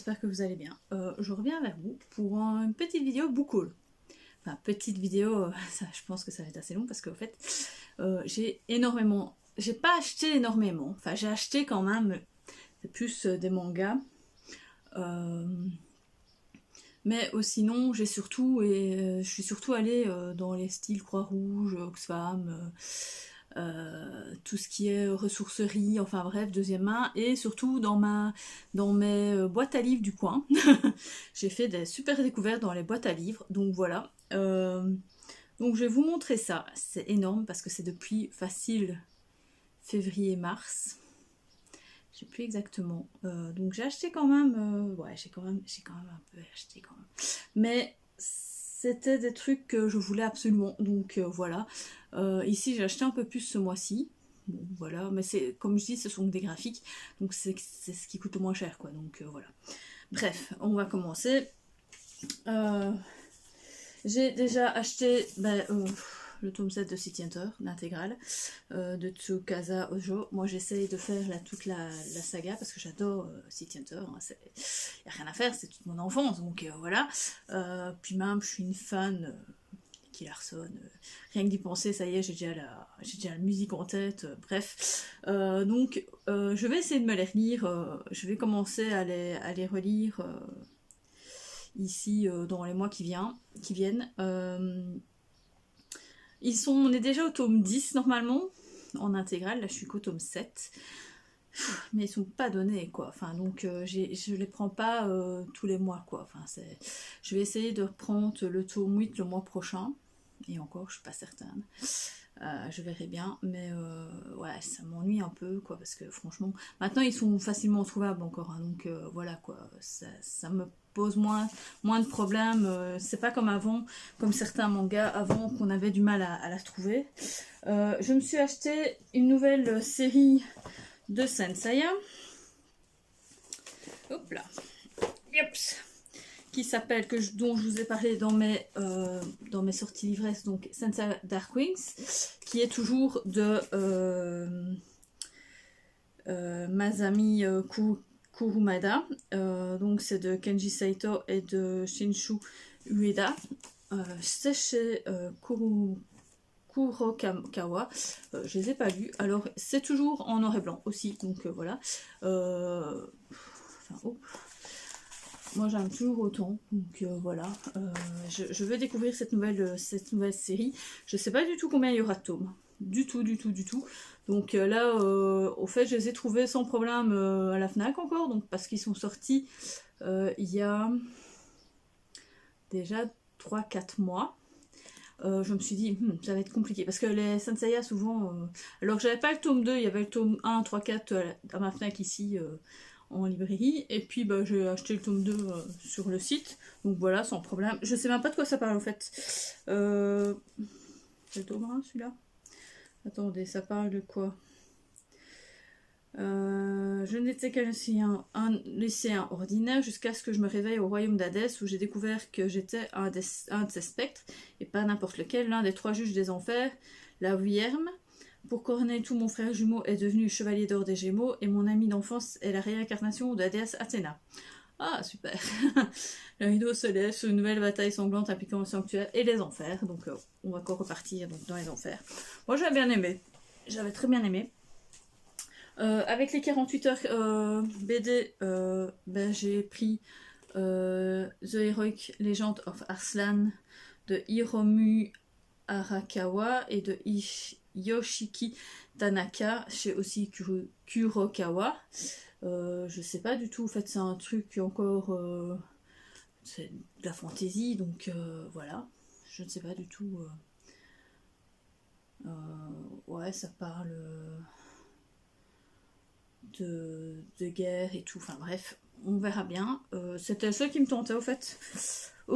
j'espère que vous allez bien. Je reviens vers vous pour une petite vidéo beaucoup. Enfin, petite vidéo, ça, je pense que ça va être assez long parce qu'en fait, j'ai pas acheté énormément, enfin j'ai acheté quand même, c'est plus des mangas. Mais sinon, je suis surtout allée dans les styles Croix-Rouge, Oxfam, tout ce qui est ressourcerie, enfin bref, deuxième main, et surtout dans mes boîtes à livres du coin. J'ai fait des super découvertes dans les boîtes à livres, donc voilà. Donc je vais vous montrer ça, c'est énorme parce que c'est depuis facile février-mars. Je sais plus exactement. Donc j'ai acheté quand même, ouais, j'ai quand même un peu acheté quand même. Mais c'était des trucs que je voulais absolument. Donc voilà. Ici j'ai acheté un peu plus ce mois-ci. Bon voilà, mais c'est comme je dis, ce sont des graphiques, donc c'est ce qui coûte le moins cher quoi. Donc voilà. Bref, on va commencer. J'ai déjà acheté le tome 7 de City Hunter, l'intégrale, de Tsukasa Ojo. Moi j'essaye de faire toute la saga parce que j'adore City Hunter, hein, il n'y a rien à faire, c'est toute mon enfance, donc voilà. Puis même je suis une fan qui Larson, rien que d'y penser, ça y est, j'ai déjà la musique en tête, bref. Donc je vais essayer de me les relire, je vais commencer à les relire ici dans les mois qui viennent. On est déjà au tome 10 normalement, en intégrale, là je suis qu'au tome 7. Mais ils sont pas donnés quoi, enfin donc je les prends pas tous les mois quoi, enfin je vais essayer de reprendre le tome 8 le mois prochain, et encore je suis pas certaine. Je verrai bien, mais ouais, ça m'ennuie un peu quoi, parce que franchement maintenant ils sont facilement trouvables encore, hein, donc voilà quoi, ça me pose moins de problèmes, c'est pas comme avant, comme certains mangas avant qu'on avait du mal à la trouver. Je me suis acheté une nouvelle série de Senseiya, hop là, Yops, qui s'appelle, dont je vous ai parlé dans mes sorties livresses, donc Senseiya Dark Wings, qui est toujours de Masami Kurumada, donc c'est de Kenji Saito et de Shinshu Ueda. C'est chez Kurokawa, je les ai pas lus, alors c'est toujours en noir et blanc aussi, donc voilà. Moi j'aime toujours autant, donc voilà. Je veux découvrir cette nouvelle série. Je sais pas du tout combien il y aura de tomes, du tout. Donc là, au fait, je les ai trouvés sans problème à la Fnac encore, donc parce qu'ils sont sortis il y a déjà 3-4 mois. Je me suis dit, ça va être compliqué, parce que les Senseiya souvent... alors j'avais pas le tome 2, il y avait le tome 1, 3, 4 à ma Fnac ici, en librairie, et puis j'ai acheté le tome 2 sur le site, donc voilà, sans problème. Je sais même pas de quoi ça parle en fait. C'est le tome 1 celui-là? Attendez, ça parle de quoi? Je n'étais qu'un lycéen ordinaire jusqu'à ce que je me réveille au royaume d'Hadès, où j'ai découvert que j'étais un de ces spectres, et pas n'importe lequel, l'un des 3 juges des enfers, la Wierm. Pour couronner tout, mon frère jumeau est devenu chevalier d'or des Gémeaux, et mon ami d'enfance est la réincarnation de la déesse Athéna. Ah, super. Le rideau se lève sur une nouvelle bataille sanglante impliquant le sanctuaire et les enfers, donc on va encore repartir donc, dans les enfers. Moi j'avais bien aimé, j'avais très bien aimé. Avec les 48 heures BD, j'ai pris The Heroic Legend of Arslan de Hiromu Arakawa et de Yoshiki Tanaka chez aussi Kurokawa. Je sais pas du tout, en fait c'est un truc encore, c'est de la fantaisie, donc voilà, je ne sais pas du tout. Ouais, ça parle de guerre et tout, enfin bref, on verra bien. C'était le seul qui me tentait au fait.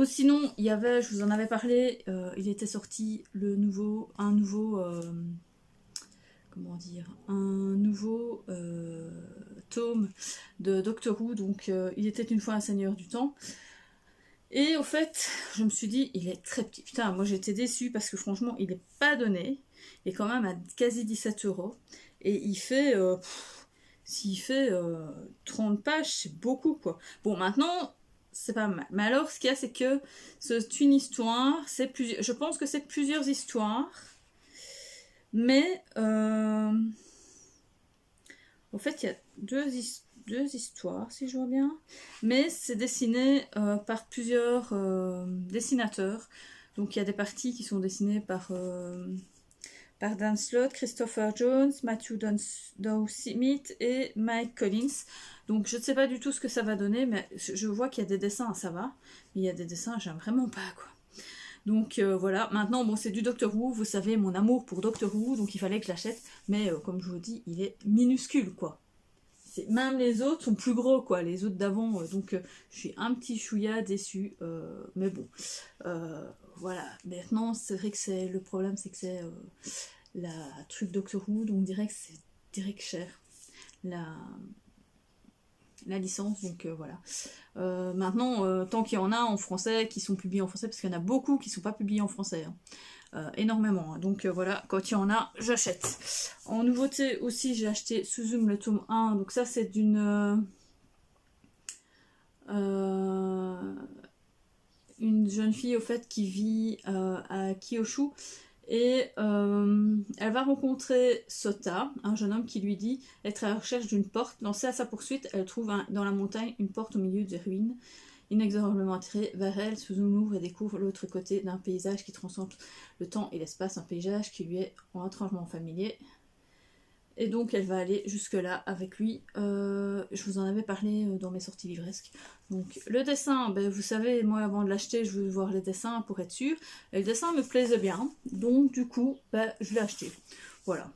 Sinon, il y avait, je vous en avais parlé, il était sorti un nouveau tome de Doctor Who, donc il était une fois un seigneur du temps. Et au fait, je me suis dit, il est très petit. Putain, moi j'étais déçue parce que franchement, il n'est pas donné. Il est quand même à quasi 17 €. Et il fait s'il fait 30 pages, c'est beaucoup, quoi. Bon, maintenant, c'est pas mal. Mais alors, ce qu'il y a, c'est que c'est une histoire, je pense que c'est plusieurs histoires, mais au fait, il y a deux histoires, si je vois bien, mais c'est dessiné par plusieurs dessinateurs. Donc, il y a des parties qui sont dessinées par Dan Slott, Christopher Jones, Matthew Dow Smith et Mike Collins. Donc je ne sais pas du tout ce que ça va donner, mais je vois qu'il y a des dessins, ça va. Mais il y a des dessins, j'aime vraiment pas, quoi. Donc voilà, maintenant, bon, c'est du Doctor Who, vous savez, mon amour pour Doctor Who, donc il fallait que je l'achète. Mais comme je vous dis, il est minuscule, quoi. Même les autres sont plus gros, quoi, les autres d'avant. Donc je suis un petit chouïa déçue. Mais bon, voilà. Maintenant, c'est vrai que le problème, c'est que c'est la truc Doctor Who, donc c'est direct cher. La licence, donc voilà. Maintenant, tant qu'il y en a en français, qui sont publiés en français, parce qu'il y en a beaucoup qui ne sont pas publiés en français, hein. Énormément, hein. Donc voilà, quand il y en a, j'achète. En nouveauté aussi, j'ai acheté Suzum le tome 1, donc ça c'est une jeune fille au fait qui vit à Kyushu. Et elle va rencontrer Sota, un jeune homme qui lui dit être à la recherche d'une porte. Lancée à sa poursuite, elle trouve dans la montagne une porte au milieu des ruines. Inexorablement attirée vers elle, Suzum l'ouvre et découvre l'autre côté d'un paysage qui transcende le temps et l'espace, un paysage qui lui est étrangement familier. Et donc elle va aller jusque-là avec lui. Je vous en avais parlé dans mes sorties livresques. Donc le dessin, ben, vous savez, moi avant de l'acheter, je veux voir les dessins pour être sûre. Et le dessin me plaisait bien. Donc du coup, ben, je l'ai acheté. Voilà.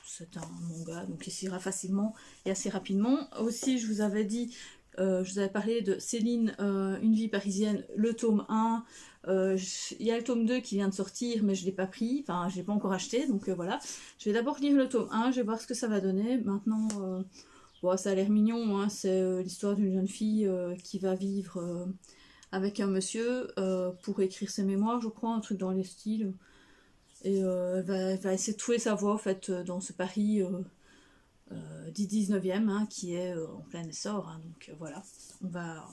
C'est un manga, donc il s'ira facilement et assez rapidement. Aussi, je vous avais dit, je vous avais parlé de Céline, Une vie parisienne, le tome 1. Il y a le tome 2 qui vient de sortir, mais je ne l'ai pas pris, enfin je ne l'ai pas encore acheté, donc voilà. Je vais d'abord lire le tome 1, je vais voir ce que ça va donner. Maintenant, bon, ça a l'air mignon, hein. C'est l'histoire d'une jeune fille qui va vivre avec un monsieur pour écrire ses mémoires, je crois, un truc dans les styles. Et elle va essayer de trouver sa voie en fait dans ce Paris du 19e, hein, qui est en plein essor, hein, donc voilà. On va...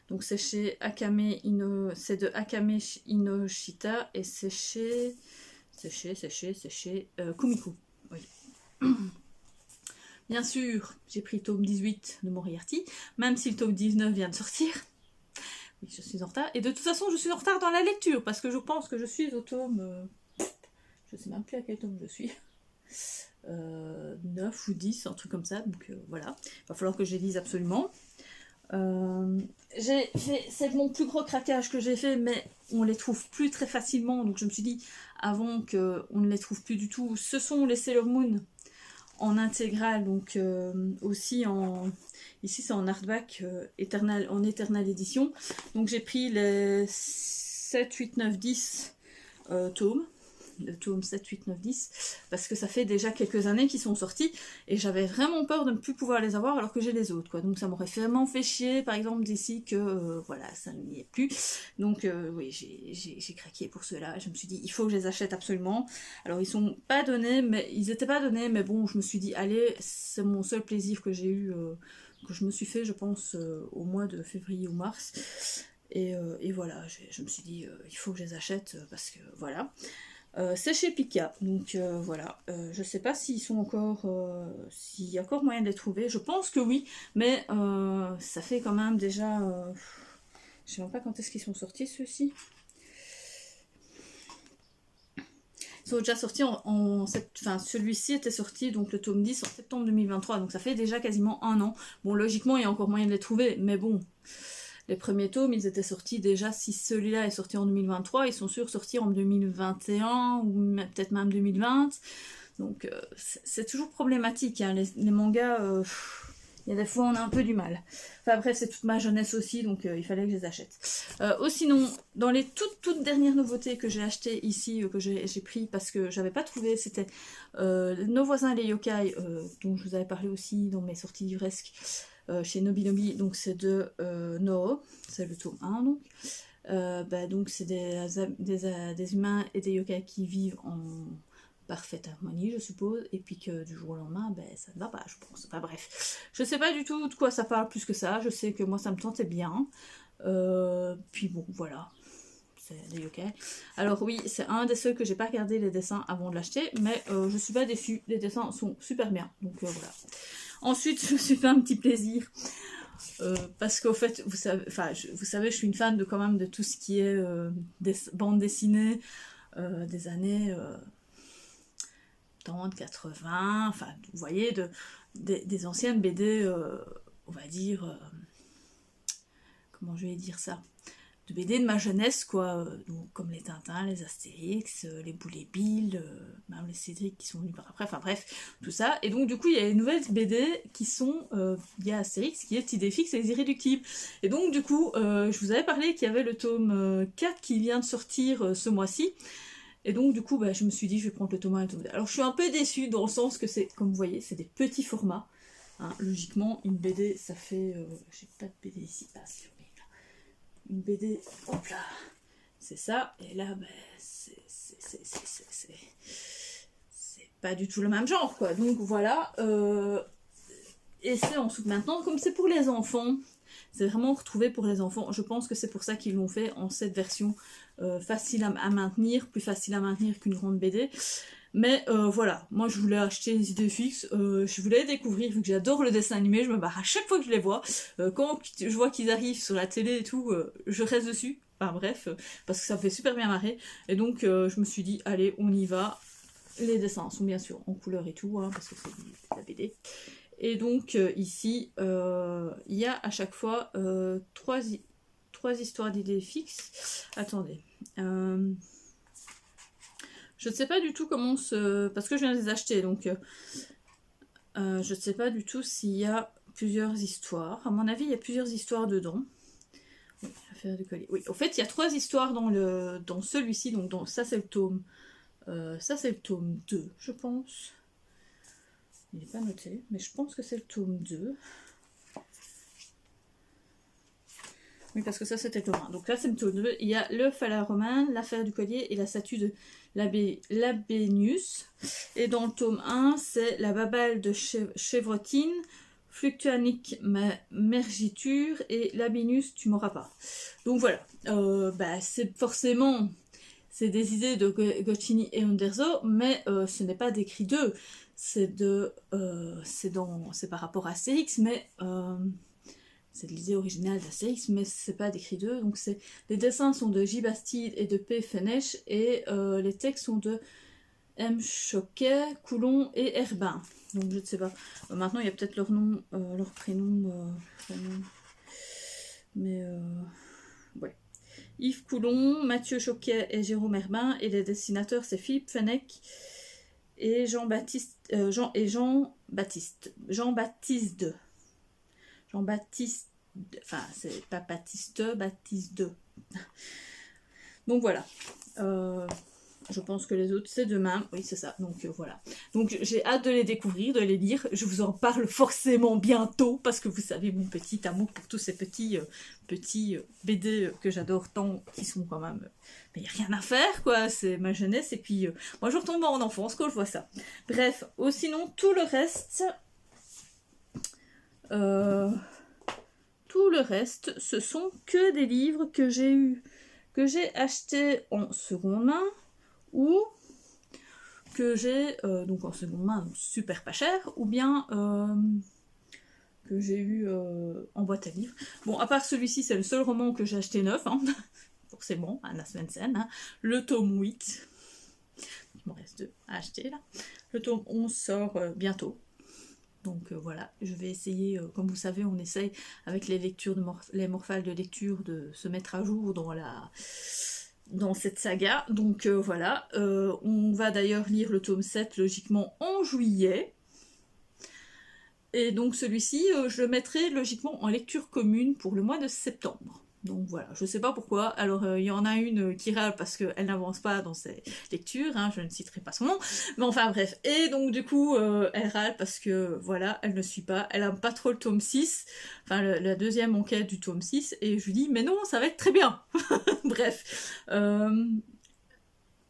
Donc c'est chez c'est de Akame Inoshita et c'est chez Kumiku. Oui. Bien sûr, j'ai pris le tome 18 de Moriarty, même si le tome 19 vient de sortir. Oui, je suis en retard. Et de toute façon, je suis en retard dans la lecture, parce que je pense que je suis au tome... je sais même plus à quel tome je suis. 9 ou 10, un truc comme ça. Donc voilà, il va falloir que je les lise absolument. C'est mon plus gros craquage que j'ai fait, mais on les trouve plus très facilement, donc je me suis dit avant qu'on ne les trouve plus du tout. Ce sont les Sailor Moon en intégrale, donc aussi ici c'est en hardback en éternelle édition. Donc j'ai pris les 7, 8, 9, 10 tomes. Le tome 7, 8, 9, 10, parce que ça fait déjà quelques années qu'ils sont sortis, et j'avais vraiment peur de ne plus pouvoir les avoir alors que j'ai les autres, quoi. Donc ça m'aurait vraiment fait chier, par exemple, d'ici que, voilà, ça n'y est plus. Donc oui, j'ai craqué pour ceux-là. Je me suis dit, il faut que je les achète absolument. Alors ils sont pas donnés, mais ils étaient pas donnés, mais bon, je me suis dit, allez, c'est mon seul plaisir que j'ai eu, que je me suis fait, je pense, au mois de février ou mars. Et voilà, je me suis dit, il faut que je les achète, parce que, voilà. C'est chez Pika, donc voilà. Je sais pas s'ils sont encore, s'il y a encore moyen de les trouver. Je pense que oui, mais ça fait quand même déjà. Je sais même pas quand est-ce qu'ils sont sortis ceux-ci. Ils sont déjà sortis enfin celui-ci était sorti, donc le tome 10 en septembre 2023, donc ça fait déjà quasiment un an. Bon, logiquement, il y a encore moyen de les trouver, mais bon. Les premiers tomes, ils étaient sortis déjà, si celui-là est sorti en 2023, ils sont sûrs sortir en 2021 ou peut-être même 2020. Donc c'est toujours problématique, hein. Les mangas, il y a des fois on a un peu du mal. Enfin bref, c'est toute ma jeunesse aussi, donc il fallait que je les achète. Sinon, dans les toutes dernières nouveautés que j'ai achetées ici, que j'ai pris parce que j'avais pas trouvé, c'était Nos voisins les yokai, dont je vous avais parlé aussi dans mes sorties livresques. Chez Nobinobi, donc c'est de Noro, c'est le tome 1 donc. Donc c'est des humains et des yokai qui vivent parfaite harmonie, je suppose, et puis que du jour au lendemain, ben, ça ne va pas, je pense. Enfin bref, je sais pas du tout de quoi ça parle plus que ça, je sais que moi ça me tentait bien. Puis bon, voilà. C'est ok. Alors oui, c'est un des seuls que j'ai pas regardé les dessins avant de l'acheter, mais je suis pas déçue, les dessins sont super bien, donc voilà. Ensuite, je me suis fait un petit plaisir, parce qu'au fait, vous savez, je suis une fan de quand même de tout ce qui est des bandes dessinées des années 30, 80, enfin, vous voyez, des anciennes BD, on va dire, comment je vais dire ça, de BD de ma jeunesse, quoi, donc, comme les Tintins, les Astérix, les Boulet Bill, même les Cédric qui sont venus par après, enfin bref, tout ça. Et donc du coup, il y a les nouvelles BD qui sont, il y a Astérix qui est Idéfix et les Irréductibles. Et donc du coup, je vous avais parlé qu'il y avait le tome 4 qui vient de sortir ce mois-ci. Et donc du coup, bah, je me suis dit, je vais prendre le tome 1 et le tome 2. Alors je suis un peu déçue dans le sens que c'est, comme vous voyez, c'est des petits formats. Hein. Logiquement, une BD, ça fait... j'ai pas de BD ici, ah, c'est une BD, hop là, c'est ça, et là, ben, c'est pas du tout le même genre, quoi, donc voilà, et c'est en soupe maintenant, comme c'est pour les enfants, c'est vraiment retrouvé pour les enfants, je pense que c'est pour ça qu'ils l'ont fait en cette version facile à maintenir, plus facile à maintenir qu'une grande BD, mais voilà, moi je voulais acheter les idées fixes, je voulais les découvrir, vu que j'adore le dessin animé, je me barre à chaque fois que je les vois, quand je vois qu'ils arrivent sur la télé et tout, je reste dessus, enfin bref, parce que ça me fait super bien marrer, et donc je me suis dit, allez, on y va, les dessins sont bien sûr en couleur et tout, hein, parce que c'est de la BD, et donc ici, il y a à chaque fois trois histoires d'idées fixes, attendez, je ne sais pas du tout comment parce que je viens de les acheter, donc je ne sais pas du tout s'il y a plusieurs histoires. À mon avis, il y a plusieurs histoires dedans. Oui, l'affaire du collier. Oui, au fait, il y a 3 histoires dans celui-ci, donc ça c'est le tome. Ça c'est le tome 2, je pense. Il n'est pas noté, mais je pense que c'est le tome 2. Oui, parce que ça c'était le tome 1. Donc là c'est le tome 2. Il y a l'œuf à la romaine, l'affaire du collier et la statue de Labénius. Et dans le tome 1, c'est la babale de Chevrotine, Fluctuanique mergiture et Labénius tu m'auras pas. Donc voilà. Bah, c'est forcément... C'est des idées de Goscinny et Uderzo, mais ce n'est pas d'écrit d'eux. C'est par rapport à Astérix, mais... c'est de l'idée originale d'Astérix, mais c'est pas d'écrit d'eux. Donc les dessins sont de J. Bastide et de P. Fenech, et les textes sont de M. Choquet, Coulon et Herbin. Donc je ne sais pas. Maintenant il y a peut-être leur nom, leur prénom, mais ouais. Yves Coulon, Mathieu Choquet et Jérôme Herbin, et les dessinateurs c'est Philippe Fenech et Jean-Baptiste, enfin c'est pas Baptiste, Baptiste. Donc voilà. Je pense que les autres c'est demain, oui c'est ça, donc voilà. Donc j'ai hâte de les découvrir, de les lire, je vous en parle forcément bientôt, parce que vous savez mon petit amour pour tous ces petits BD que j'adore tant, qui sont quand même... mais il n'y a rien à faire quoi, c'est ma jeunesse, et puis moi je retombe en enfance quand je vois ça. Bref, sinon tout le reste... tout le reste, ce sont que des livres que j'ai achetés en seconde main, ou que j'ai, donc en seconde main, donc super pas cher, ou bien que j'ai eu en boîte à livres. Bon, à part celui-ci, c'est le seul roman que j'ai acheté neuf, hein, forcément, Anna Svensson, hein, le tome 8, il me reste 2 à acheter là. Le tome 11 sort bientôt. Donc voilà, je vais essayer, comme vous savez, on essaye avec les lectures les morphales de lecture de se mettre à jour dans cette saga. Donc voilà, on va d'ailleurs lire le tome 7 logiquement en juillet. Et donc celui-ci, je le mettrai logiquement en lecture commune pour le mois de septembre. Donc voilà, je sais pas pourquoi. Alors il y en a une qui râle parce qu'elle n'avance pas dans ses lectures, hein, je ne citerai pas son nom, mais enfin bref. Et donc du coup, elle râle parce que voilà, elle ne suit pas, elle aime pas trop le tome 6, enfin la deuxième enquête du tome 6, et je lui dis mais non, ça va être très bien. Bref.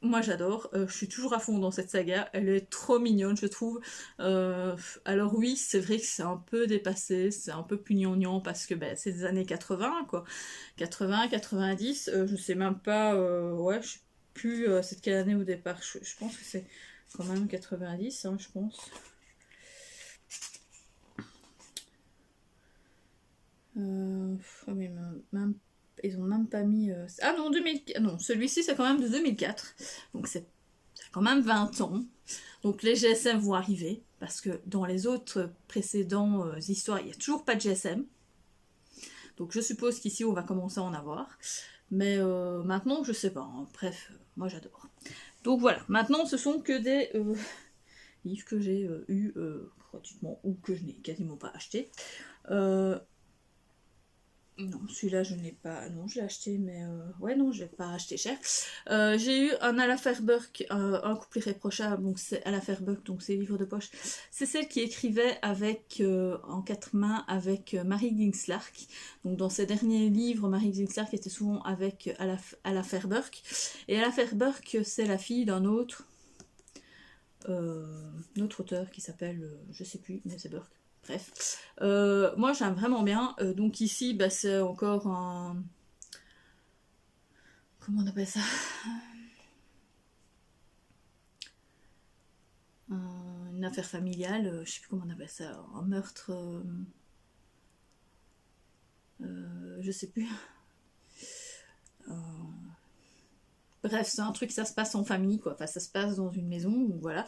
moi j'adore, je suis toujours à fond dans cette saga, elle est trop mignonne je trouve. Alors oui, c'est vrai que c'est un peu dépassé, c'est un peu pugnagnan parce que ben, c'est des années 80 quoi, 80, 90, je sais même pas, ouais, je sais plus c'est de quelle année au départ, je pense que c'est quand même 90, hein, je pense. Mais même, ils ont même pas mis... Ah non, 2000, non celui-ci c'est quand même de 2004, donc c'est quand même 20 ans. Donc les GSM vont arriver, parce que dans les autres précédents histoires, il n'y a toujours pas de GSM. Donc je suppose qu'ici on va commencer à en avoir. Mais maintenant, je sais pas. Hein. Bref, moi j'adore. Donc voilà, maintenant ce sont que des livres que j'ai eu gratuitement ou que je n'ai quasiment pas acheté. Non, celui-là je n'ai pas. Non, je l'ai acheté, mais ouais, non, je l'ai pas acheté cher. J'ai eu un Ala Fairburk, un couple irréprochable, donc c'est Ala Fairburk, donc c'est livre de poche. C'est celle qui écrivait avec en quatre mains avec Marie Ginslark. Donc dans ses derniers livres, Marie Ginslark était souvent avec Ala Fairburk. Et Ala Fairburk, c'est la fille d'un autre auteur qui s'appelle, je sais plus, mais c'est Burke. Bref, moi j'aime vraiment bien. Donc ici, bah, c'est encore un... Comment on appelle ça? Une affaire familiale, je sais plus comment on appelle ça. Un meurtre... je sais plus. Bref, c'est un truc, ça se passe en famille, quoi. Enfin, ça se passe dans une maison, donc voilà.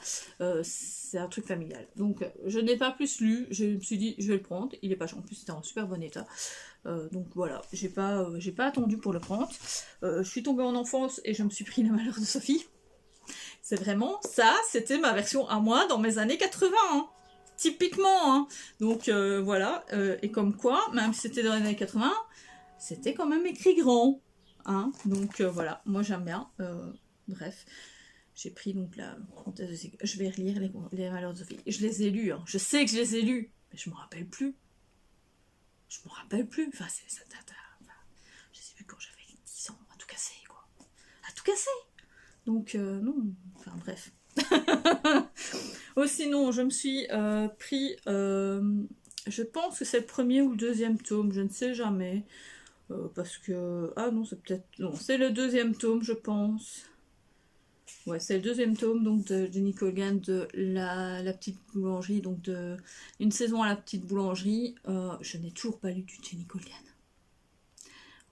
C'est un truc familial. Donc, je n'ai pas plus lu. Je me suis dit, je vais le prendre. Il est pas cher. En plus, c'était en super bon état. Donc voilà, j'ai pas attendu pour le prendre. Je suis tombée en enfance et je me suis pris le malheur de Sophie. C'est vraiment ça, c'était ma version à moi dans mes années 80. Hein. Typiquement. Hein. Donc voilà. Et comme quoi, même si c'était dans les années 80, c'était quand même écrit grand. Hein, donc voilà, moi j'aime bien. Bref, j'ai pris donc la comtesse de Ségur. Je vais relire les Malheurs de Sophie. Je les ai lus, hein. Je sais que je les ai lus, mais je me rappelle plus. Je me rappelle plus. Enfin, ça date. Enfin, je sais plus quand j'avais 10 ans, à tout casser quoi. À tout casser. Donc non, enfin bref. Oh, sinon, je me suis pris. Je pense que c'est le premier ou le deuxième tome, je ne sais jamais. Parce que... Ah non, c'est peut-être... Non, c'est le deuxième tome, je pense. Ouais, c'est le deuxième tome, donc, de Jenny Colgan, de la petite boulangerie, donc de Une saison à la petite boulangerie. Je n'ai toujours pas lu du Jenny Colgan.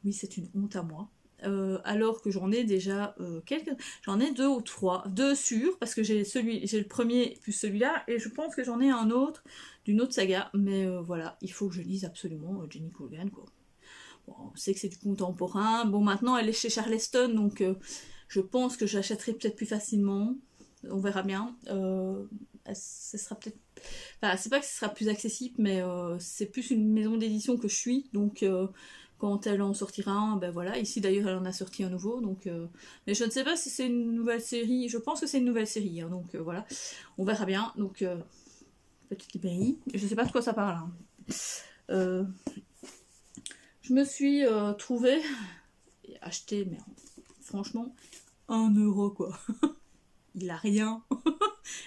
Oui, c'est une honte à moi. Alors que j'en ai déjà quelques... J'en ai 2 ou 3. 2 sûrs, parce que j'ai le premier plus celui-là, et je pense que j'en ai un autre, d'une autre saga. Mais voilà, il faut que je lise absolument Jenny Colgan, quoi. Bon, on sait que c'est du contemporain. Bon, maintenant, elle est chez Charleston, donc je pense que j'achèterai peut-être plus facilement. On verra bien. Ce sera peut-être... Enfin, c'est pas que ce sera plus accessible, mais c'est plus une maison d'édition que je suis. Donc, quand elle en sortira un, ben voilà. Ici, d'ailleurs, elle en a sorti un nouveau. Donc, mais je ne sais pas si c'est une nouvelle série. Je pense que c'est une nouvelle série. Hein, donc, voilà. On verra bien. Donc, petite librairie. Je sais pas de quoi ça parle. Hein. Je me suis trouvée et acheté, mais franchement, 1 € quoi. Il a rien.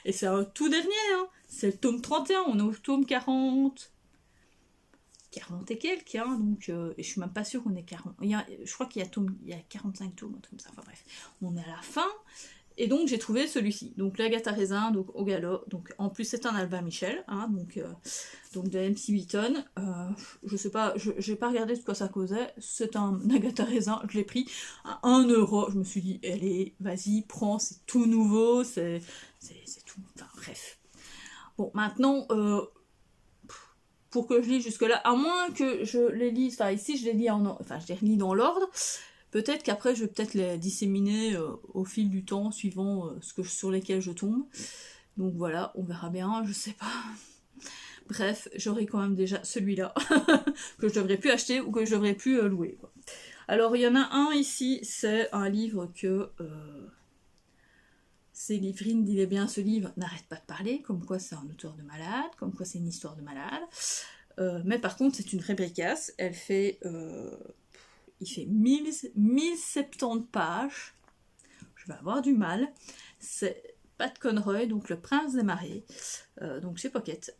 Et c'est un tout dernier, hein. C'est le tome 31, on est au tome 40. 40 et quelques, hein. Donc, et je suis même pas sûre qu'on est 40. Je crois qu'il y a 45 tomes, un truc comme ça. Enfin bref, on est à la fin. Et donc j'ai trouvé celui-ci, donc la gâte à raisin, donc au galop, donc en plus c'est un Albin Michel, hein, donc de MC Beaton, je sais pas, j'ai pas regardé de quoi ça causait, c'est un gâte à raisin, je l'ai pris à 1 €, je me suis dit, allez, vas-y, prends, c'est tout nouveau, c'est tout, enfin bref. Bon, maintenant, pour que je lise jusque-là, à moins que je les lise, enfin ici je les lis je les relis dans l'ordre. Peut-être qu'après, je vais peut-être les disséminer au fil du temps, suivant sur lesquels je tombe. Donc voilà, on verra bien, je sais pas. Bref, j'aurai quand même déjà celui-là, que je devrais plus acheter ou que je devrais plus louer. Quoi. Alors, il y en a un ici, c'est un livre que... Séverine dit bien, ce livre n'arrête pas de parler, comme quoi c'est un auteur de malade, comme quoi c'est une histoire de malade. Mais par contre, c'est une vraie bricasse. Elle fait... il fait 1070 pages. Je vais avoir du mal. C'est Pat Conroy, donc Le Prince des Marées, donc chez Pocket,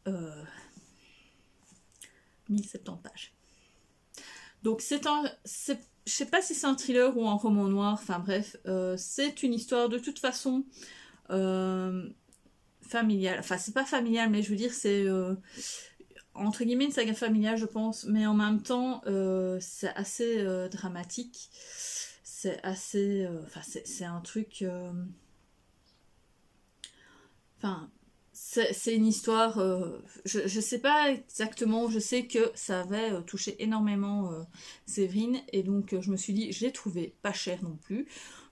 1070 pages. Donc je sais pas si c'est un thriller ou un roman noir, enfin bref, c'est une histoire de toute façon familiale, enfin c'est pas familial, mais je veux dire c'est entre guillemets une saga familiale je pense, mais en même temps c'est assez dramatique, c'est assez, enfin c'est un truc, enfin c'est une histoire, je sais pas exactement, je sais que ça avait touché énormément Séverine, et donc je me suis dit, je l'ai trouvé pas cher non plus,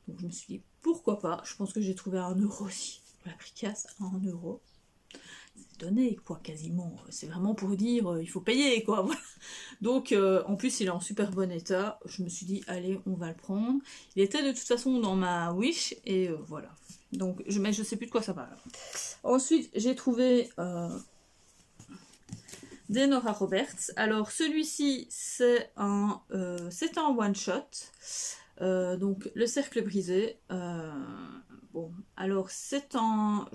donc je me suis dit pourquoi pas, je pense que j'ai trouvé à 1 € aussi, la prix casse à 1 €. C'est donné quoi, quasiment, c'est vraiment pour dire il faut payer quoi, voilà. Donc en plus il est en super bon état, je me suis dit allez on va le prendre, il était de toute façon dans ma wish, et voilà. Donc mais je sais plus de quoi ça parle. Ensuite j'ai trouvé des Nora Roberts. Alors celui-ci c'est un one shot, donc Le Cercle Brisé. Bon, alors c'est en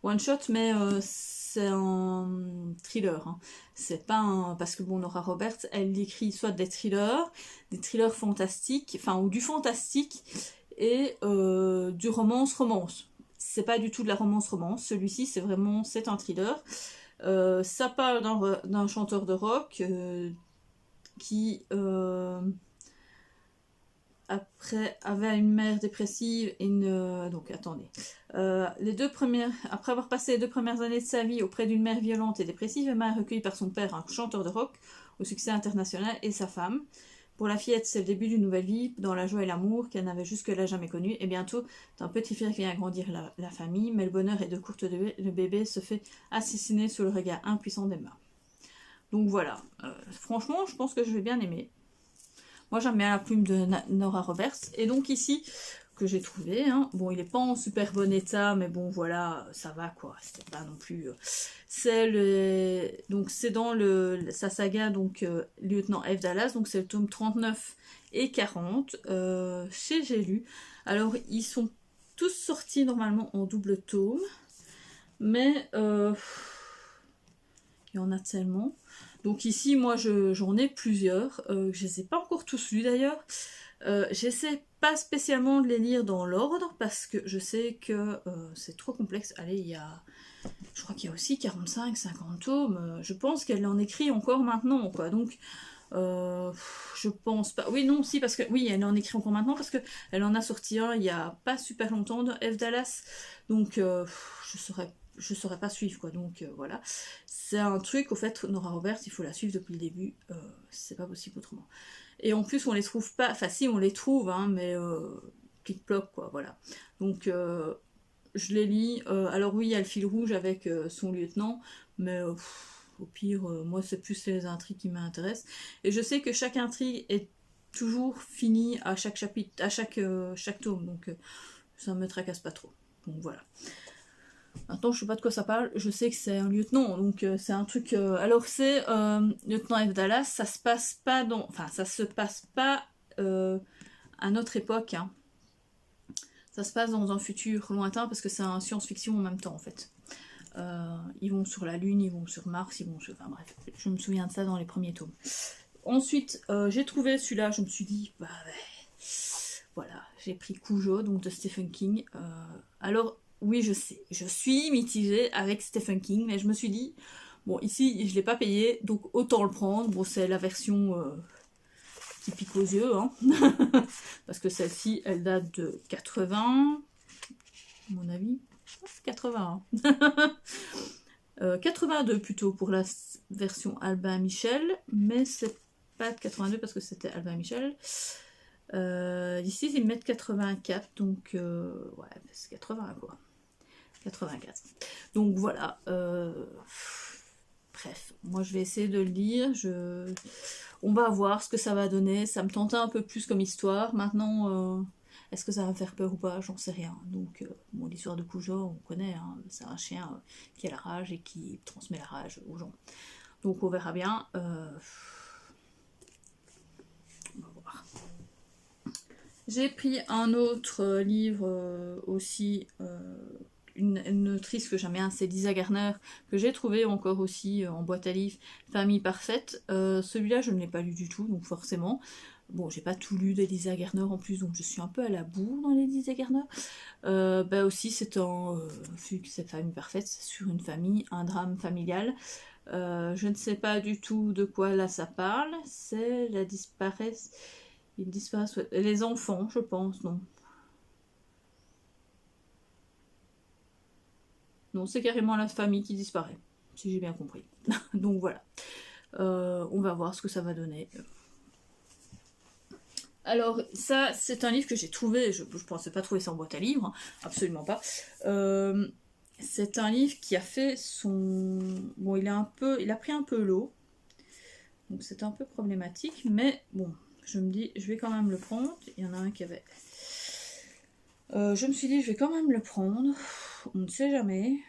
one shot, mais c'est un thriller, hein. C'est pas un, parce que bon, Nora Roberts elle écrit soit des thrillers fantastiques, enfin ou du fantastique, et du romance. C'est pas du tout de la romance. Celui-ci c'est vraiment, c'est un thriller. Ça parle d'un chanteur de rock qui après avait une mère dépressive et donc attendez, après avoir passé les 2 premières années de sa vie auprès d'une mère violente et dépressive, Emma est recueillie par son père, un chanteur de rock au succès international, et sa femme. Pour la fillette, c'est le début d'une nouvelle vie dans la joie et l'amour qu'elle n'avait jusque-là jamais connu, et bientôt un petit frère vient agrandir la famille, mais le bonheur est de courte durée, le bébé se fait assassiner sous le regard impuissant d'Emma. Donc voilà, franchement je pense que je vais bien aimer. Moi j'aime bien la plume de Nora Roberts, et donc ici que j'ai trouvé, hein. Bon il est pas en super bon état, mais bon voilà, ça va quoi, c'est pas non plus, donc c'est dans sa saga, donc Lieutenant F. Dallas, donc c'est le tome 39 et 40 chez J'ai lu. Alors ils sont tous sortis normalement en double tome, mais il y en a tellement. Donc ici, moi, j'en ai plusieurs. Je les ai pas encore tous lus d'ailleurs. J'essaie pas spécialement de les lire dans l'ordre parce que je sais que c'est trop complexe. Allez, je crois qu'il y a aussi 45-50 tomes. Je pense qu'elle en écrit encore maintenant, quoi. Donc, je pense pas. Oui, non, si, parce que oui, elle en écrit encore maintenant parce que elle en a sorti un il y a pas super longtemps de F. Dallas. Donc, je saurais pas suivre quoi, donc voilà. C'est un truc, au fait, Nora Roberts, il faut la suivre depuis le début, c'est pas possible autrement. Et en plus, on les trouve pas, enfin si, on les trouve, hein, mais clic-ploc quoi, voilà. Donc je les lis, alors oui, il y a le fil rouge avec son lieutenant, mais au pire, moi c'est plus les intrigues qui m'intéressent. Et je sais que chaque intrigue est toujours finie à chaque chapitre, à chaque tome, donc ça me tracasse pas trop. Donc voilà. Maintenant, je sais pas de quoi ça parle, je sais que c'est un lieutenant, donc c'est un truc... alors c'est Lieutenant F. Dallas, ça se passe pas dans... Enfin, ça se passe pas à notre époque, hein. Ça se passe dans un futur lointain, parce que c'est un science-fiction en même temps, en fait. Ils vont sur la Lune, ils vont sur Mars, ils vont sur... Enfin bref, je me souviens de ça dans les premiers tomes. Ensuite, j'ai trouvé celui-là, je me suis dit, bah ouais, voilà, j'ai pris Cujo, donc de Stephen King. Alors... Oui, je sais, je suis mitigée avec Stephen King, mais je me suis dit, bon, ici, je l'ai pas payé, donc autant le prendre. Bon, c'est la version qui pique aux yeux, hein. Parce que celle-ci, elle date de 80, à mon avis, 80. 82 plutôt pour la version Albin Michel, mais c'est pas de 82 parce que c'était Albin Michel. Ici, ils mettent 84, donc ouais, c'est 80 quoi. 84. Donc voilà. Bref, moi je vais essayer de le lire. On va voir ce que ça va donner. Ça me tentait un peu plus comme histoire. Maintenant, est-ce que ça va me faire peur ou pas? J'en sais rien. Donc, bon, l'histoire de Cujo, on connaît. Hein, c'est un chien qui a la rage et qui transmet la rage aux gens. Donc on verra bien. On va voir. J'ai pris un autre livre aussi, une autrice que j'aime bien, c'est Lisa Garner, que j'ai trouvé encore aussi en boîte à livres, Famille Parfaite. Celui-là, je ne l'ai pas lu du tout, donc forcément. Bon, j'ai pas tout lu d'Elisa Garner en plus, donc je suis un peu à la bourre dans les Lisa Garner. Bah aussi, c'est vu que c'est Famille Parfaite, c'est sur une famille, un drame familial. Je ne sais pas du tout de quoi là ça parle. C'est la disparaissance. Ils disparaissent. Les enfants, je pense, non. Non, c'est carrément la famille qui disparaît, si j'ai bien compris. Donc voilà. On va voir ce que ça va donner. Alors, ça, c'est un livre que j'ai trouvé, je pensais pas trouver ça en boîte à livres, hein, absolument pas. C'est un livre qui a fait son... Bon, il a pris un peu l'eau, donc c'est un peu problématique, mais bon, je me dis, je vais quand même le prendre. Il y en a un qui avait... je me suis dit, je vais quand même le prendre, on ne sait jamais.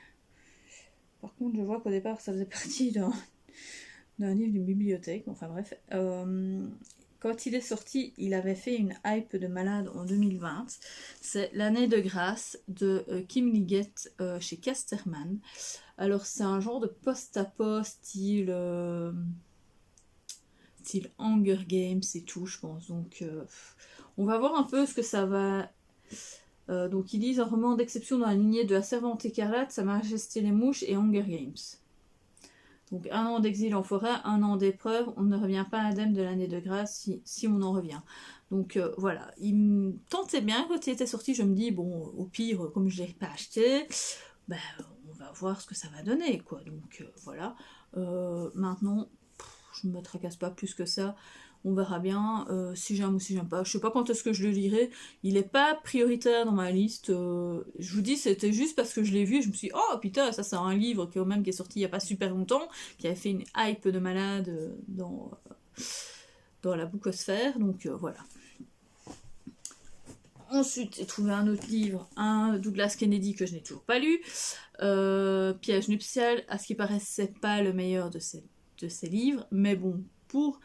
Par contre, je vois qu'au départ, ça faisait partie d'un livre d'une bibliothèque, enfin bref. Quand il est sorti, il avait fait une hype de malade en 2020. C'est L'année de grâce de Kim Liggett chez Casterman. Alors c'est un genre de post-apo style Hunger Games et tout, je pense. Donc on va voir un peu ce que ça va... donc ils lisent un roman d'exception dans la lignée de La Servante écarlate, Sa Majesté les Mouches et Hunger Games. Donc 1 an d'exil en forêt, 1 an d'épreuve, on ne revient pas indemne de l'année de grâce si on en revient. Donc voilà, il me tentait bien quand il était sorti, je me dis, bon, au pire, comme je ne l'ai pas acheté, ben, on va voir ce que ça va donner, quoi. Donc voilà, maintenant, je ne me tracasse pas plus que ça. On verra bien si j'aime ou si j'aime pas. Je sais pas quand est-ce que je le lirai. Il n'est pas prioritaire dans ma liste. Je vous dis, c'était juste parce que je l'ai vu et je me suis dit, oh putain, ça c'est un livre qui est sorti il n'y a pas super longtemps, qui avait fait une hype de malade dans la boucosphère. Donc voilà. Ensuite, j'ai trouvé un autre livre, un Douglas Kennedy que je n'ai toujours pas lu. Piège nuptial, à ce qui paraît, c'est pas le meilleur de ces livres, mais bon, pour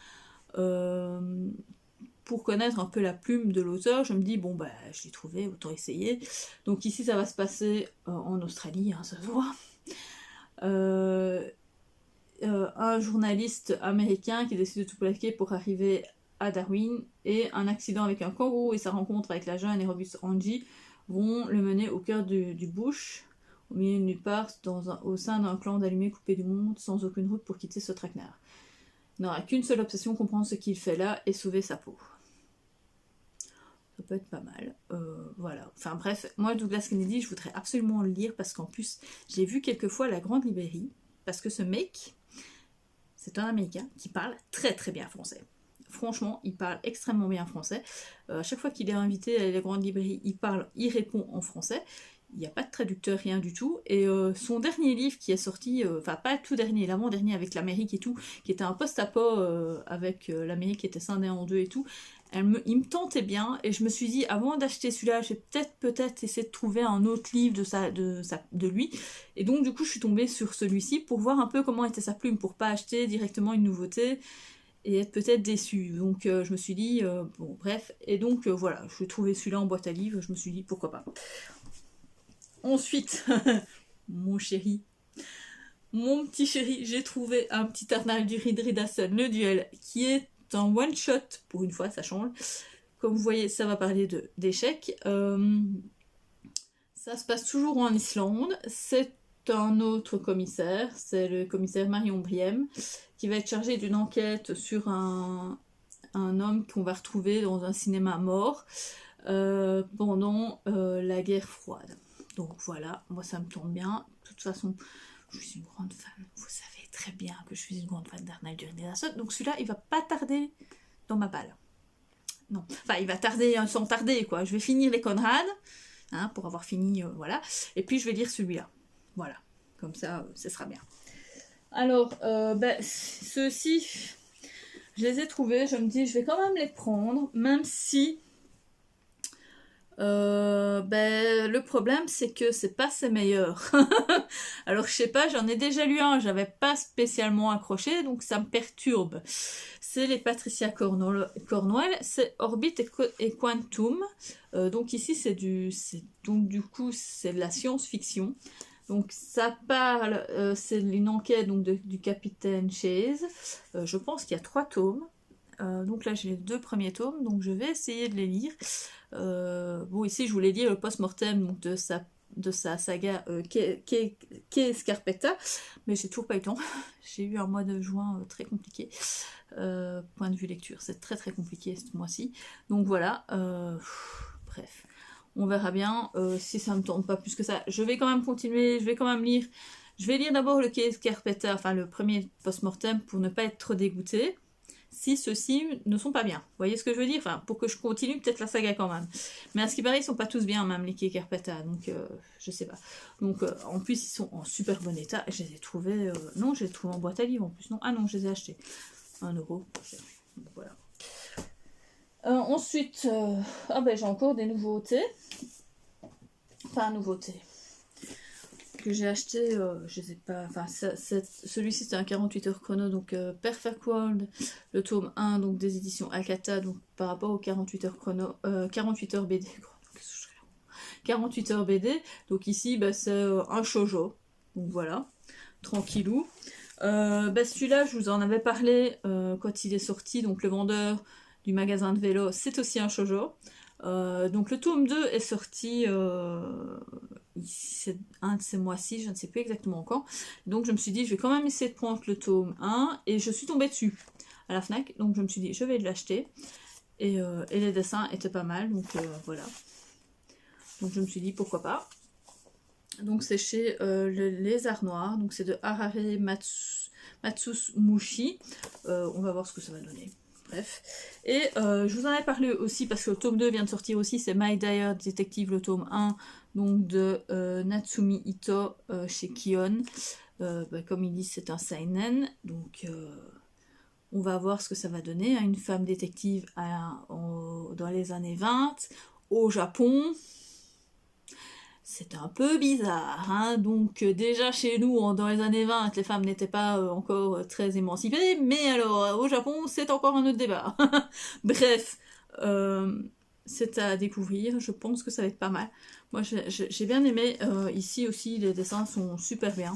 connaître un peu la plume de l'auteur, je me dis, bon, bah, je l'ai trouvé, autant essayer. Donc ici, ça va se passer en Australie, hein, ça se voit. Un journaliste américain qui décide de tout plaquer pour arriver à Darwin, et un accident avec un kangourou et sa rencontre avec la jeune et robuste Angie vont le mener au cœur du bush, au milieu de nulle part, au sein d'un clan d'allumés coupés du monde, sans aucune route pour quitter ce traquenard. Il n'aura qu'une seule obsession, comprendre ce qu'il fait là et sauver sa peau. Ça peut être pas mal. Voilà. Enfin bref, moi Douglas Kennedy, je voudrais absolument le lire parce qu'en plus, j'ai vu quelques fois La Grande Librairie, parce que ce mec, c'est un Américain qui parle très très bien français. Franchement, il parle extrêmement bien français. À chaque fois qu'il est invité à La Grande Librairie, il répond en français. Il n'y a pas de traducteur, rien du tout. Et son dernier livre qui est sorti, enfin pas le tout dernier, l'avant-dernier avec l'Amérique et tout, qui était un post-apo avec l'Amérique qui était scindée en deux et tout, il me tentait bien. Et je me suis dit, avant d'acheter celui-là, je vais peut-être essayer de trouver un autre livre de lui. Et donc du coup, je suis tombée sur celui-ci pour voir un peu comment était sa plume, pour pas acheter directement une nouveauté et être peut-être déçue. Donc je me suis dit, bon bref. Et donc voilà, je trouvais celui-là en boîte à livres, je me suis dit, pourquoi pas. Ensuite, mon petit chéri, j'ai trouvé un petit Arnald du Ridridason, le duel, qui est un one-shot, pour une fois, ça change. Comme vous voyez, ça va parler d'échecs. Ça se passe toujours en Islande. C'est un autre commissaire, c'est le commissaire Marion Briem, qui va être chargé d'une enquête sur un homme qu'on va retrouver dans un cinéma mort pendant la guerre froide. Donc voilà, moi ça me tombe bien. De toute façon, je suis une grande fan. Vous savez très bien que je suis une grande fan d'Arnald du Ridridason. Donc celui-là, il va pas tarder dans ma palle. Non, enfin il va tarder sans tarder quoi. Je vais finir les Conrad, hein, pour avoir fini, voilà. Et puis je vais lire celui-là. Voilà, comme ça, ce sera bien. Alors, ceux-ci, je les ai trouvés. Je me dis, je vais quand même les prendre, même si Ben, le problème, c'est que c'est pas ses meilleurs. Alors, je sais pas, j'en ai déjà lu un, j'avais pas spécialement accroché, donc ça me perturbe. C'est les Patricia Cornwell, c'est Orbit et Quantum. Donc ici, donc du coup, c'est de la science-fiction. Donc ça parle, c'est une enquête donc, du capitaine Chase. Je pense qu'il y a 3 tomes. Donc là, j'ai les 2 premiers tomes, donc je vais essayer de les lire. Bon, ici, je voulais lire le post-mortem de sa saga qu'est Scarpetta, mais j'ai toujours pas eu le temps. J'ai eu un mois de juin très compliqué. Point de vue lecture, c'est très très compliqué ce mois-ci. Donc voilà, bref. On verra bien si ça me tente pas plus que ça. Je vais quand même continuer, je vais quand même lire. Je vais lire d'abord le Quai Scarpetta, enfin le premier post-mortem pour ne pas être trop dégoûté. Si ceux-ci ne sont pas bien. Vous voyez ce que je veux dire? Enfin, pour que je continue peut-être la saga quand même. Mais à ce qui paraît, ils sont pas tous bien, même les Quai Scarpetta. Donc, je sais pas. Donc, en plus, ils sont en super bon état. Je les ai trouvés... non, je les ai trouvés en boîte à livres en plus. Non, ah non, je les ai achetés. 1 euro. Donc, voilà. Ensuite, j'ai encore des nouveautés. Enfin, nouveautés. Que j'ai acheté, je sais pas, enfin celui-ci c'était un 48 heures chrono, donc Perfect World, le tome 1, donc des éditions Akata, donc par rapport aux 48 heures chrono, 48 heures BD, 48 heures BD, donc ici c'est un shoujo, donc voilà, tranquillou. Celui-là je vous en avais parlé quand il est sorti, donc le vendeur du magasin de vélo, c'est aussi un shoujo. Donc le tome 2 est sorti c'est un de ces mois-ci, je ne sais plus exactement quand. Donc je me suis dit, je vais quand même essayer de prendre le tome 1, et je suis tombée dessus à la FNAC, donc je me suis dit, je vais l'acheter. Et les dessins étaient pas mal, donc voilà. Donc je me suis dit, pourquoi pas. Donc c'est chez le Lézard Noir, donc c'est de Harare Matsumoshi. On va voir ce que ça va donner. Bref. Et je vous en ai parlé aussi parce que le tome 2 vient de sortir aussi, c'est My Dire Detective, le tome 1, donc de Natsumi Ito chez Kion. Comme ils disent, c'est un seinen, donc on va voir ce que ça va donner. Une femme détective dans les années 20 au Japon. C'est un peu bizarre, hein. Donc déjà chez nous, dans les années 20, les femmes n'étaient pas encore très émancipées, mais alors au Japon, c'est encore un autre débat. Bref, c'est à découvrir, je pense que ça va être pas mal. Moi j'ai bien aimé, ici aussi les dessins sont super bien,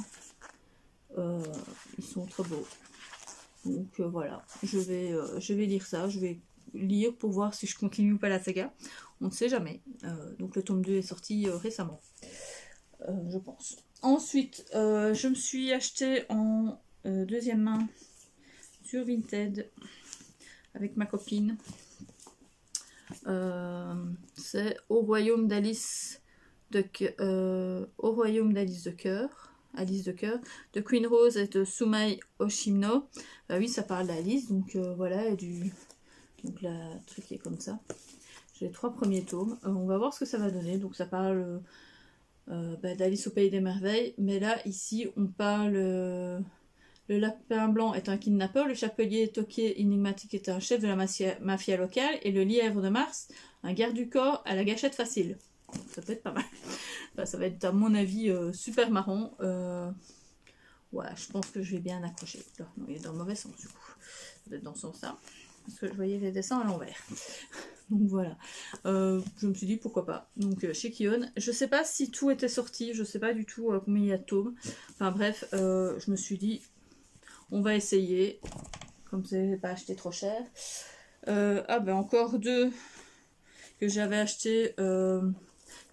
ils sont trop beaux. Donc voilà, je vais lire ça, je vais lire pour voir si je continue ou pas la saga. On ne sait jamais. Donc le tome 2 est sorti récemment. Je pense. Ensuite, je me suis acheté en deuxième main sur Vinted avec ma copine. C'est Au Royaume d'Alice de Cœur. Alice de Cœur, de Queen Rose et de Sumai Oshino. Oui, ça parle d'Alice, donc voilà, et donc la truc est comme ça. J'ai les 3 premiers tomes. On va voir ce que ça va donner. Donc ça parle d'Alice au Pays des Merveilles. Mais là, ici, on parle... le lapin blanc est un kidnappeur. Le chapelier toqué énigmatique est un chef de la mafia locale. Et le lièvre de Mars, un garde du corps à la gâchette facile. Ça peut être pas mal. Enfin, ça va être, à mon avis, super marrant. Voilà, je pense que je vais bien accrocher. Non, il est dans le mauvais sens, du coup. Ça va être dans ce sens-là. Parce que je voyais les dessins à l'envers. Donc voilà. Je me suis dit pourquoi pas. Donc chez Kion. Je sais pas si tout était sorti. Je sais pas du tout combien il y a de tomes. Enfin bref, je me suis dit on va essayer. Comme c'est pas acheté trop cher. Encore 2 que j'avais acheté.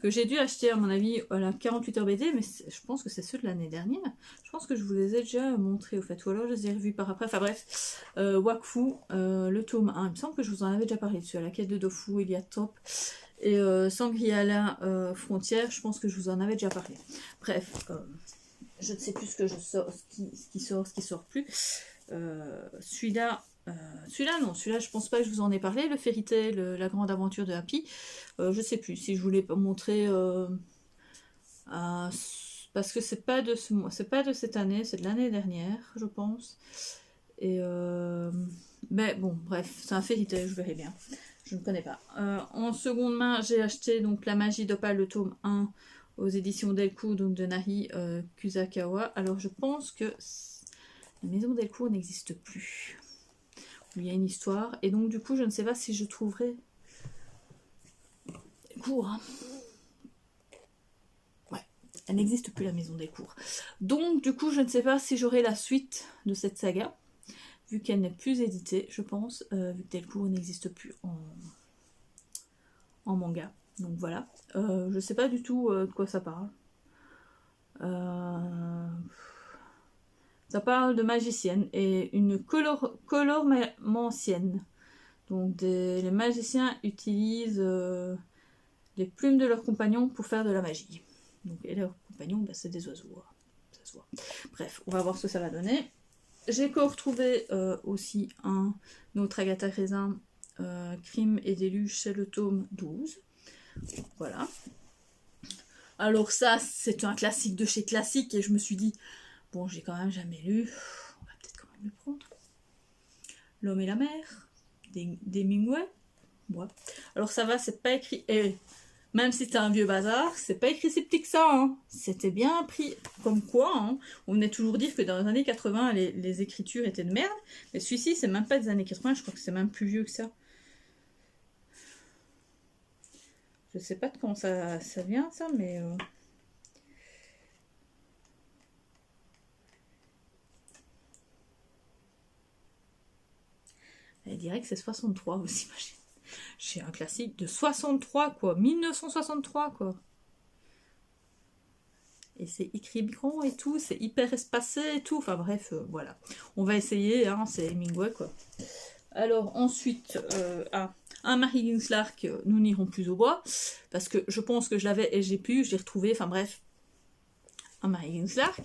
Que j'ai dû acheter à mon avis à la 48 heures BD, mais je pense que c'est ceux de l'année dernière. Je pense que je vous les ai déjà montrés au fait, ou alors je les ai revus par après. Enfin bref, Wakfu, le tome 1, il me semble que je vous en avais déjà parlé dessus, à la quête de Dofu, il y a top. Et Sangriala Frontière, je pense que je vous en avais déjà parlé. Bref, je ne sais plus ce qui sort plus. Celui-là, non, celui-là je pense pas que je vous en ai parlé, le Fairy Tail, la grande aventure de Happy, je sais plus si je voulais montrer parce que c'est pas de ce mois, c'est pas de cette année, c'est de l'année dernière je pense, et mais bon bref, c'est un Fairy Tail, je verrai bien, je ne connais pas. En seconde main, j'ai acheté donc La Magie d'Opale, le tome 1 aux éditions Delcourt, donc de Nari Kusakawa. Alors je pense que la maison Delcourt n'existe plus. Il y a une histoire. Et donc du coup, je ne sais pas si je trouverai Delcourt. Hein. Ouais, elle n'existe plus la maison Delcourt. Donc du coup, je ne sais pas si j'aurai la suite de cette saga. Vu qu'elle n'est plus éditée, je pense, vu que Delcourt n'existe plus en manga. Donc voilà. Je sais pas du tout de quoi ça parle. Ça parle de magicienne et une colormancienne. Donc les magiciens utilisent les plumes de leurs compagnons pour faire de la magie. Donc, et leurs compagnons, bah, c'est des oiseaux. Ça se voit. Bref, on va voir ce que ça va donner. J'ai retrouvé aussi un autre Agatha Raisin, Crime et déluge, c'est le tome 12. Voilà. Alors ça, c'est un classique de chez Classique et je me suis dit, bon, j'ai quand même jamais lu, on va peut-être quand même le prendre. L'homme et la mer, d'Hemingway. Ouais. Alors ça va, c'est pas écrit... Même si c'était un vieux bazar, c'est pas écrit si petit que ça. Hein. C'était bien pris. Comme quoi, hein, on venait toujours dire que dans les années 80, les écritures étaient de merde. Mais celui-ci, c'est même pas des années 80, je crois que c'est même plus vieux que ça. Je sais pas de quand ça vient, ça, mais... Elle dirait que c'est 63 aussi, imagine. J'ai un classique de 63, quoi. 1963, quoi. Et c'est écrit grand et tout, c'est hyper espacé et tout. Enfin bref, voilà. On va essayer, hein, c'est Hemingway, quoi. Alors ensuite, un Mary Ginslark, nous n'irons plus au bois. Parce que je pense que je l'avais et j'ai pu, je l'ai retrouvé. Enfin bref, un Mary Ginslark.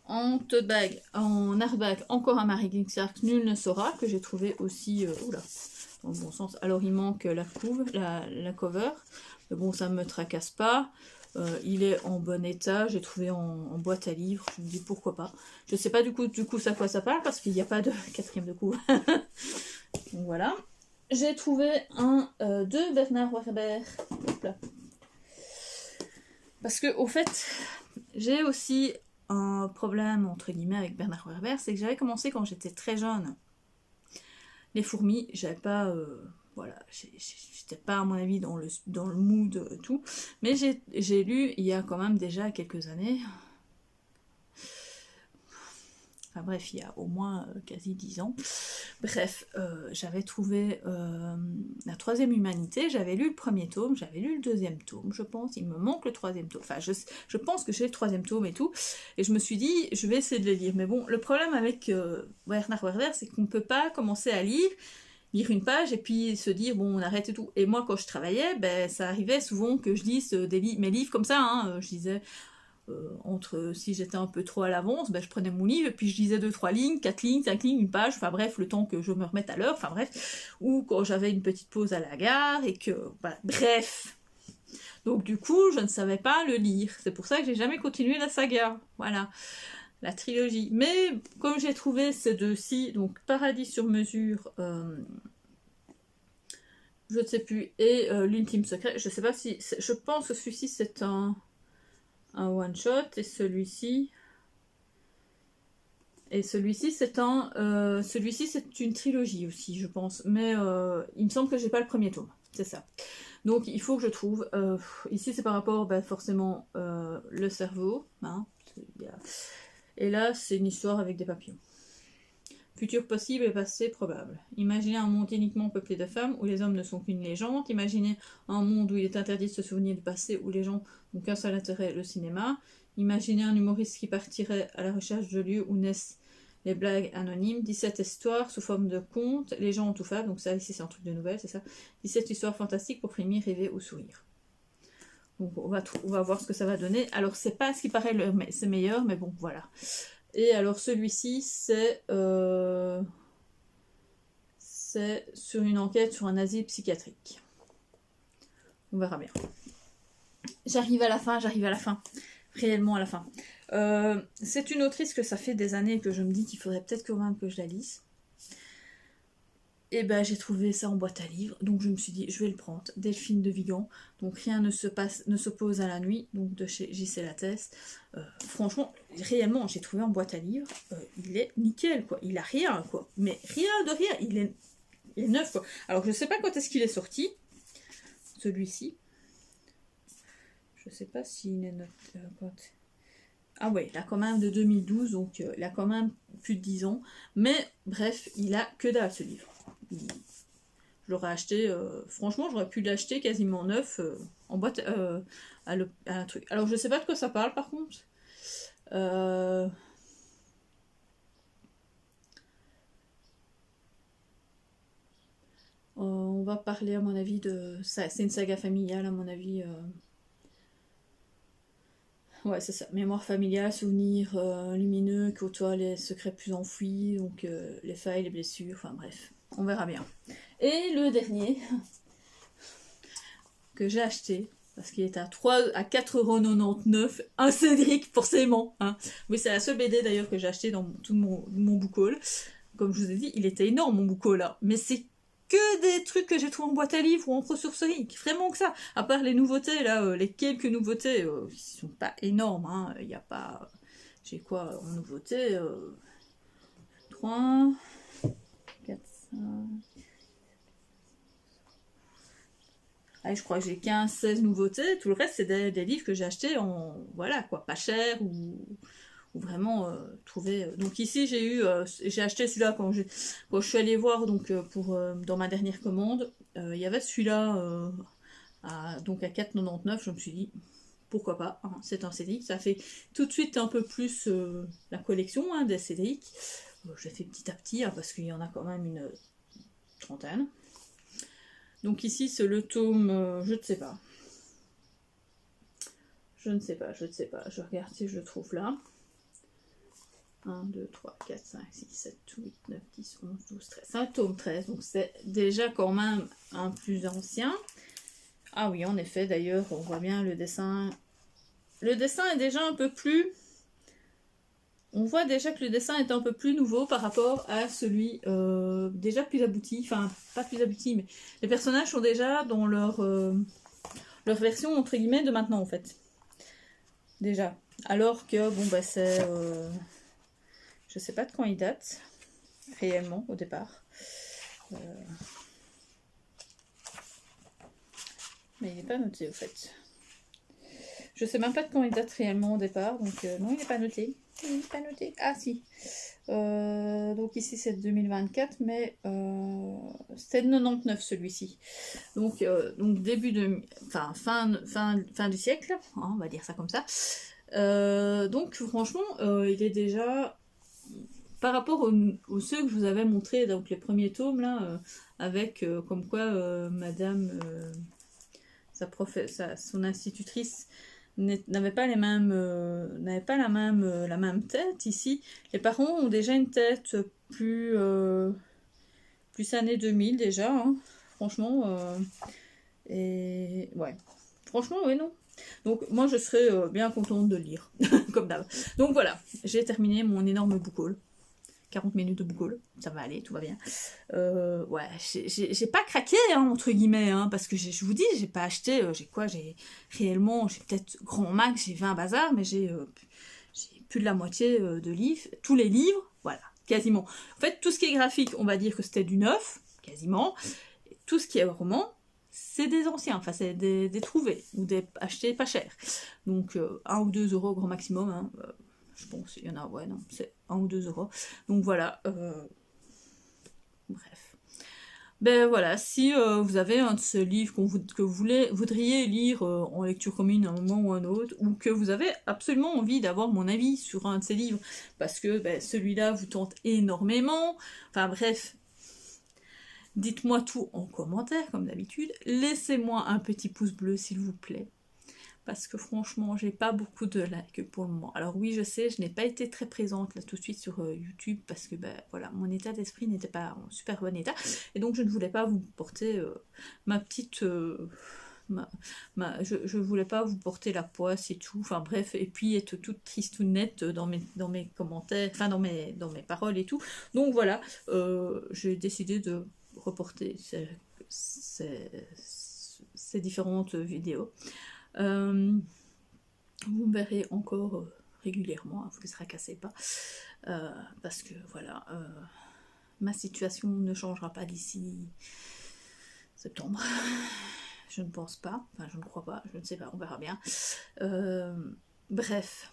En tote bag, en hardback, encore un Mary Ginslark, nul ne saura, que j'ai trouvé aussi, oula, dans le bon sens. Alors il manque la cover, mais bon, ça ne me tracasse pas. Il est en bon état, j'ai trouvé en boîte à livres, je me dis pourquoi pas. Je sais pas du coup ça quoi ça parle, parce qu'il n'y a pas de quatrième de couve. Donc voilà. J'ai trouvé un de Bernard Werber. Parce que au fait, j'ai aussi un problème entre guillemets avec Bernard Werber, c'est que j'avais commencé quand j'étais très jeune. Les fourmis, j'avais pas, voilà, j'étais pas à mon avis dans le mood tout, mais j'ai lu il y a quand même déjà quelques années. Enfin bref, il y a au moins quasi 10 ans. Bref, j'avais trouvé la troisième humanité, j'avais lu le premier tome, j'avais lu le deuxième tome, je pense, il me manque le troisième tome. Enfin, je pense que j'ai le troisième tome et tout, et je me suis dit, je vais essayer de le lire. Mais bon, le problème avec Bernard Werber, c'est qu'on ne peut pas commencer à lire une page et puis se dire, bon, on arrête et tout. Et moi, quand je travaillais, ben, ça arrivait souvent que je lise mes livres comme ça, hein, je disais... si j'étais un peu trop à l'avance, ben, je prenais mon livre et puis je lisais 2-3 lignes, 4 lignes, 5 lignes, une page, enfin bref, le temps que je me remette à l'heure, enfin bref, ou quand j'avais une petite pause à la gare et que, voilà, bref. Donc du coup, je ne savais pas le lire, c'est pour ça que j'ai jamais continué la saga, voilà, la trilogie. Mais comme j'ai trouvé ces deux-ci, donc Paradis sur mesure, je ne sais plus, et l'ultime secret, je sais pas si, je pense que celui-ci c'est un one shot et celui-ci c'est une trilogie aussi, je pense, mais il me semble que j'ai pas le premier tome, c'est ça. Donc il faut que je trouve, ici c'est par rapport forcément le cerveau, hein, et là c'est une histoire avec des papillons. Futur possible et passé probable. Imaginez un monde uniquement peuplé de femmes où les hommes ne sont qu'une légende. Imaginez un monde où il est interdit de se souvenir du passé, où les gens n'ont qu'un seul intérêt, le cinéma. Imaginez un humoriste qui partirait à la recherche de lieux où naissent les blagues anonymes. 17 histoires sous forme de contes, les gens ont tout fait. Donc ça ici c'est un truc de nouvelle, c'est ça. 17 histoires fantastiques pour frémir, rêver ou sourire. Donc on va voir ce que ça va donner. Alors c'est pas ce qui paraît c'est meilleur, mais bon voilà. Et alors celui-ci, c'est sur une enquête sur un asile psychiatrique. On verra bien. J'arrive à la fin. Réellement à la fin. C'est une autrice que ça fait des années que je me dis qu'il faudrait peut-être quand même que je la lise. Et ben j'ai trouvé ça en boîte à livres, donc je me suis dit je vais le prendre. Delphine de Vigan, donc rien ne s'oppose à la nuit, donc de chez JC Lattès. Franchement, réellement, j'ai trouvé en boîte à livres, il est nickel quoi, il a rien quoi, mais rien de rien, il est neuf quoi. Alors je sais pas quand est-ce qu'il est sorti, celui-ci. Je sais pas s'il est neuf. Ah ouais, il a quand même de 2012, donc il a quand même plus de 10 ans. Mais bref, il a que dalle ce livre. Je l'aurais acheté, franchement, j'aurais pu l'acheter quasiment neuf en boîte à un truc. Alors, je sais pas de quoi ça parle par contre. On va parler, à mon avis, de ça. C'est une saga familiale, à mon avis. Ouais, c'est ça. Mémoire familiale, souvenirs lumineux, côtoient les secrets plus enfouis, donc les failles, les blessures, enfin bref. On verra bien. Et le dernier que j'ai acheté, parce qu'il est à 4,99€, un Cédric forcément. Hein. Oui, c'est la seule BD d'ailleurs que j'ai acheté dans tout mon book haul. Comme je vous ai dit, il était énorme mon book haul là. Mais c'est que des trucs que j'ai trouvé en boîte à livres ou en ressourcerie, vraiment que ça. À part les nouveautés là, les quelques nouveautés, qui sont pas énormes. Hein. Il n'y a pas... J'ai quoi en nouveauté 3, 4, 5... je crois que j'ai 15-16 nouveautés, tout le reste c'est des livres que j'ai achetés en, voilà quoi, pas cher ou vraiment trouvé. Donc ici j'ai acheté celui-là quand je suis allée voir donc dans ma dernière commande, il y avait celui-là donc à 4,99€, je me suis dit pourquoi pas, hein, c'est un Cédric, ça fait tout de suite un peu plus la collection hein, des Cédric. J'ai fait petit à petit hein, parce qu'il y en a quand même une trentaine. Donc ici, c'est le tome, je ne sais pas. Je ne sais pas. Je regarde si je le trouve là. 1, 2, 3, 4, 5, 6, 7, 8, 9, 10, 11, 12, 13. C'est un tome 13, donc c'est déjà quand même un plus ancien. Ah oui, en effet, d'ailleurs, on voit bien le dessin. Le dessin est déjà un peu plus... On voit déjà que le dessin est un peu plus nouveau par rapport à celui déjà plus abouti. Enfin, pas plus abouti, mais les personnages sont déjà dans leur version, entre guillemets, de maintenant, en fait. Déjà. Alors que, bon, bah, c'est... je sais pas de quand il date, réellement, au départ. Mais il n'est pas noté, au fait. Je sais même pas de quand il date réellement au départ, donc non, il n'est pas noté. Il n'est pas noté. Ah, si. Donc ici, c'est 2024, mais c'était de 99, celui-ci. Donc début de... Enfin, fin du siècle, hein, on va dire ça comme ça. Donc, franchement, il est déjà... Par rapport aux ceux que je vous avais montré, donc les premiers tomes, là, avec comme quoi madame... son institutrice n'avait pas la même tête ici. Les parents ont déjà une tête plus années 2000 déjà, hein, franchement. Et ouais, franchement, oui, non. Donc moi je serais bien contente de le lire, comme d'hab. Donc voilà, j'ai terminé mon énorme book haul. 40 minutes de book haul, ça va aller, tout va bien. Ouais, j'ai pas craqué, hein, entre guillemets, hein, parce que je vous dis, j'ai pas acheté, j'ai peut-être grand max, j'ai 20 bazars, mais j'ai plus de la moitié de livres, tous les livres, voilà, quasiment. En fait, tout ce qui est graphique, on va dire que c'était du neuf, quasiment. Tout ce qui est roman, c'est des anciens, enfin c'est des trouvés, ou des achetés pas cher. Donc 1 ou 2 euros grand maximum, hein, je pense, il y en a, ouais, non, c'est 1 ou 2 euros. Donc voilà, bref. Ben voilà, si vous avez un de ces livres que vous voudriez lire en lecture commune à un moment ou un autre, ou que vous avez absolument envie d'avoir mon avis sur un de ces livres, parce que ben, celui-là vous tente énormément, enfin bref, dites-moi tout en commentaire, comme d'habitude. Laissez-moi un petit pouce bleu, s'il vous plaît. Parce que franchement, j'ai pas beaucoup de likes pour le moment. Alors oui, je sais, je n'ai pas été très présente là tout de suite sur YouTube parce que ben voilà, mon état d'esprit n'était pas en super bon état et donc je ne voulais pas vous porter ma petite je voulais pas vous porter la poisse et tout. Enfin bref, et puis être toute triste ou nette dans mes commentaires, enfin dans mes paroles et tout. Donc voilà, j'ai décidé de reporter ces différentes vidéos. Vous me verrez encore régulièrement, hein, vous ne tracassez pas, parce que voilà, ma situation ne changera pas d'ici septembre. Je ne pense pas, enfin je ne crois pas, je ne sais pas, on verra bien. Bref.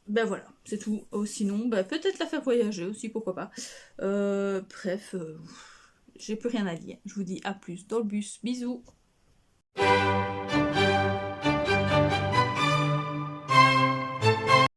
Ben voilà, c'est tout. Sinon, ben, peut-être la faire voyager aussi, pourquoi pas. Bref, j'ai plus rien à dire. Je vous dis à plus dans le bus. Bisous.